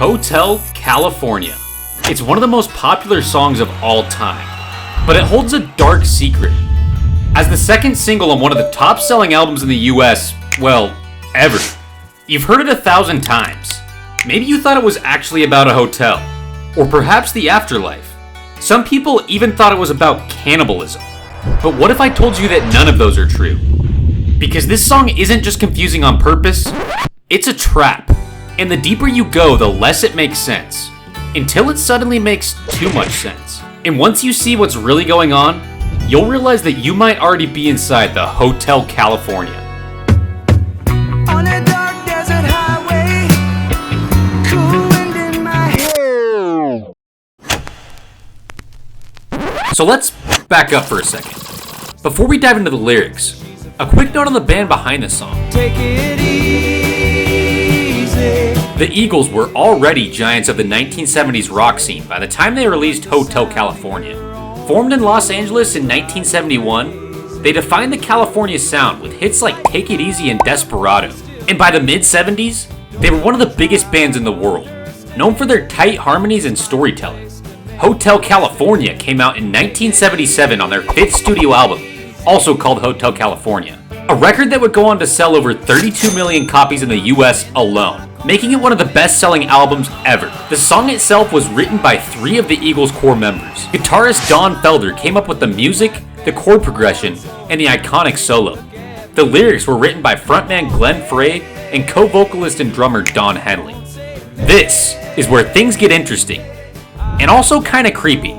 Hotel California. It's one of the most popular songs of all time, but it holds a dark secret. As the second single on one of the top selling albums in the US, well, ever. You've heard it 1,000 times. Maybe you thought it was actually about a hotel, or perhaps the afterlife. Some people even thought it was about cannibalism. But what if I told you that none of those are true? Because this song isn't just confusing on purpose, it's a trap. And the deeper you go, the less it makes sense. Until it suddenly makes too much sense. And once you see what's really going on, you'll realize that you might already be inside the Hotel California. On a dark desert highway, cool wind in my hair. So let's back up for a second. Before we dive into the lyrics, a quick note on the band behind the song. Take it easy. The Eagles were already giants of the 1970s rock scene by the time they released Hotel California. Formed in Los Angeles in 1971, they defined the California sound with hits like Take It Easy and Desperado. And by the mid-70s, they were one of the biggest bands in the world, known for their tight harmonies and storytelling. Hotel California came out in 1977 on their fifth studio album, also called Hotel California, a record that would go on to sell over 32 million copies in the US alone, making it one of the best-selling albums ever. The song itself was written by 3 of the Eagles' core members. Guitarist Don Felder came up with the music, the chord progression, and the iconic solo. The lyrics were written by frontman Glenn Frey and co-vocalist and drummer Don Henley. This is where things get interesting, and also kinda creepy.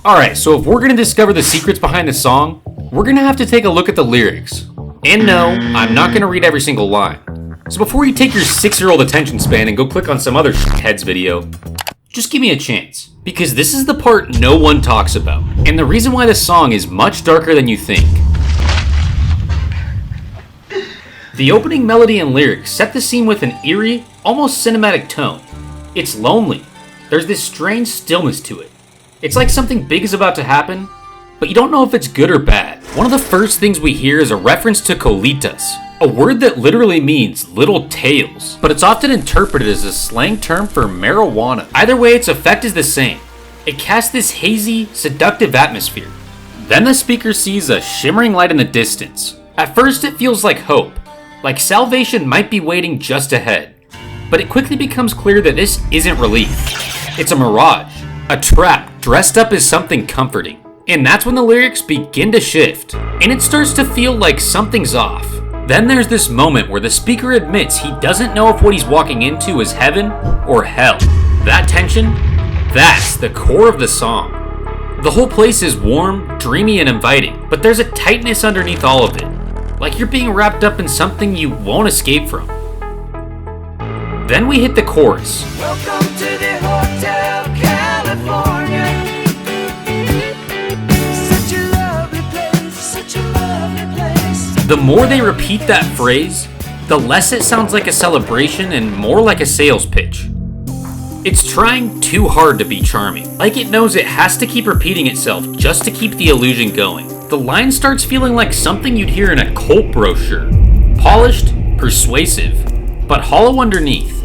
Alright, so if we're gonna discover the secrets behind the song, we're gonna have to take a look at the lyrics. And no, I'm not gonna read every single line. So before you take your 6-year-old attention span and go click on some other heads video, just give me a chance. Because this is the part no one talks about, and the reason why this song is much darker than you think. The opening melody and lyrics set the scene with an eerie, almost cinematic tone. It's lonely. There's this strange stillness to it. It's like something big is about to happen, but you don't know if it's good or bad. One of the first things we hear is a reference to colitas, a word that literally means little tails, but it's often interpreted as a slang term for marijuana. Either way, its effect is the same. It casts this hazy, seductive atmosphere. Then the speaker sees a shimmering light in the distance. At first it feels like hope, like salvation might be waiting just ahead. But it quickly becomes clear that this isn't relief. It's a mirage, a trap dressed up as something comforting. And that's when the lyrics begin to shift, and it starts to feel like something's off. Then there's this moment where the speaker admits he doesn't know if what he's walking into is heaven or hell. That tension, that's the core of the song. The whole place is warm, dreamy, and inviting, but there's a tightness underneath all of it, like you're being wrapped up in something you won't escape from. Then we hit the chorus. Welcome to the Hotel California. Such a lovely place, such a lovely place. The more they repeat that phrase, the less it sounds like a celebration and more like a sales pitch. It's trying too hard to be charming, like it knows it has to keep repeating itself just to keep the illusion going. The line starts feeling like something you'd hear in a cult brochure. Polished, persuasive, but hollow underneath.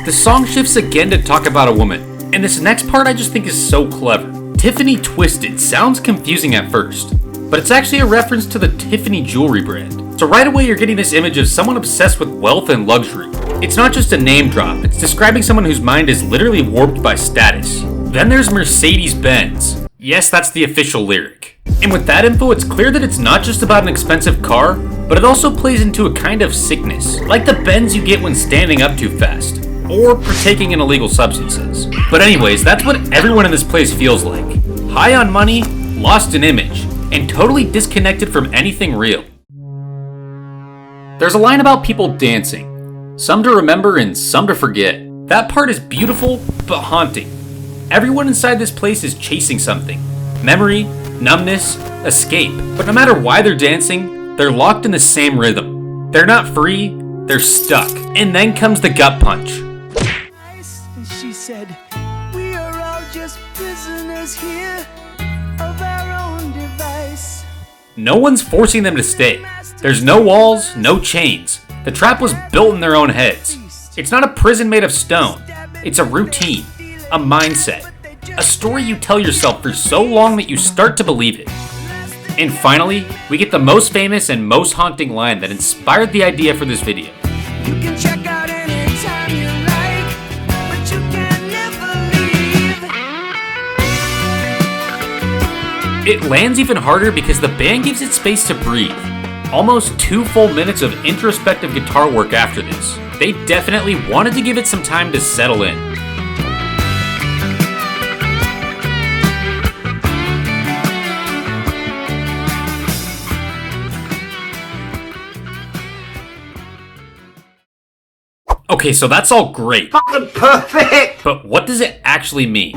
The song shifts again to talk about a woman, and this next part I just think is so clever. Tiffany Twisted sounds confusing at first, but it's actually a reference to the Tiffany jewelry brand. So right away you're getting this image of someone obsessed with wealth and luxury. It's not just a name drop, it's describing someone whose mind is literally warped by status. Then there's Mercedes-Benz. Yes, that's the official lyric. And with that info, it's clear that it's not just about an expensive car, but it also plays into a kind of sickness, like the bends you get when standing up too fast, or partaking in illegal substances. But anyways, that's what everyone in this place feels like. High on money, lost in image, and totally disconnected from anything real. There's a line about people dancing. Some to remember and some to forget. That part is beautiful, but haunting. Everyone inside this place is chasing something. Memory, numbness, escape. But no matter why they're dancing, they're locked in the same rhythm. They're not free, they're stuck. And then comes the gut punch. And she said, we are all just prisoners here of our own device. No one's forcing them to stay. There's no walls, no chains. The trap was built in their own heads. It's not a prison made of stone. It's a routine, a mindset, a story you tell yourself for so long that you start to believe it. And finally, we get the most famous and most haunting line that inspired the idea for this video. You can check out anytime you like, but you can never leave. It lands even harder because the band gives it space to breathe. Almost 2 full minutes of introspective guitar work after this. They definitely wanted to give it some time to settle in. Okay, so that's all great. Fucking perfect! But what does it actually mean?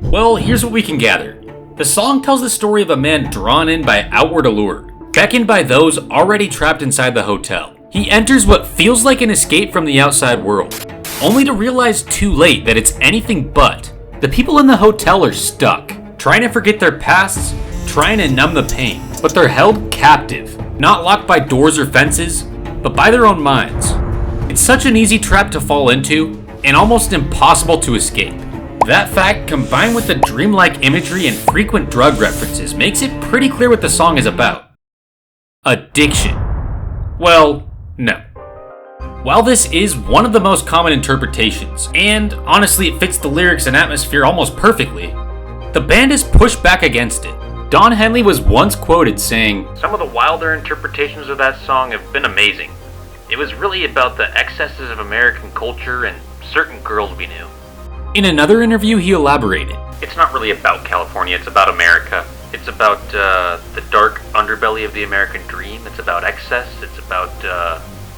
Well, here's what we can gather. The song tells the story of a man drawn in by outward allure, beckoned by those already trapped inside the hotel. He enters what feels like an escape from the outside world, only to realize too late that it's anything but. The people in the hotel are stuck, trying to forget their pasts, trying to numb the pain, but they're held captive, not locked by doors or fences, but by their own minds. It's such an easy trap to fall into, and almost impossible to escape. That fact, combined with the dreamlike imagery and frequent drug references, makes it pretty clear what the song is about. Addiction. Well, no. While this is one of the most common interpretations, and honestly it fits the lyrics and atmosphere almost perfectly, the band has pushed back against it. Don Henley was once quoted saying, "Some of the wilder interpretations of that song have been amazing. It was really about the excesses of American culture and certain girls we knew." In another interview, he elaborated, "It's not really about California, it's about America. It's about the dark underbelly of the American dream. It's about excess. It's about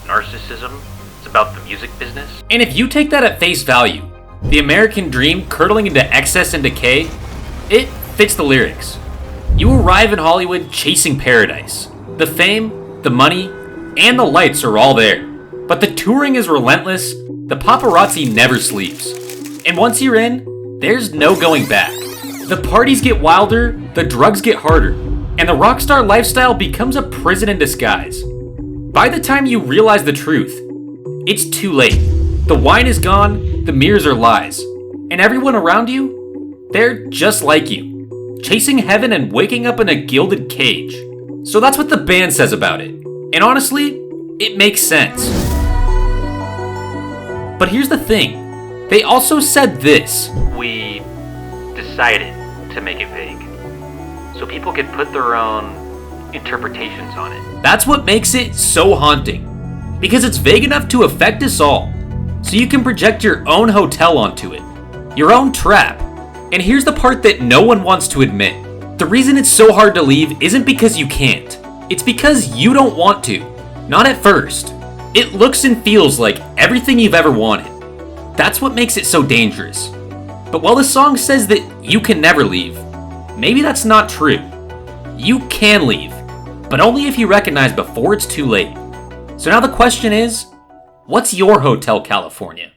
narcissism. It's about the music business." And if you take that at face value, the American dream curdling into excess and decay, it fits the lyrics. You arrive in Hollywood chasing paradise. The fame, the money, and the lights are all there. But the touring is relentless, the paparazzi never sleeps. And once you're in, there's no going back. The parties get wilder, the drugs get harder, and the rockstar lifestyle becomes a prison in disguise. By the time you realize the truth, it's too late. The wine is gone, the mirrors are lies, and everyone around you, they're just like you, chasing heaven and waking up in a gilded cage. So that's what the band says about it. And honestly, it makes sense. But here's the thing. They also said this. We decided to make it vague, so people could put their own interpretations on it. That's what makes it so haunting. Because it's vague enough to affect us all. So you can project your own hotel onto it. Your own trap. And here's the part that no one wants to admit. The reason it's so hard to leave isn't because you can't. It's because you don't want to. Not at first. It looks and feels like everything you've ever wanted. That's what makes it so dangerous. But while the song says that you can never leave, maybe that's not true. You can leave, but only if you recognize before it's too late. So now the question is, what's your Hotel California?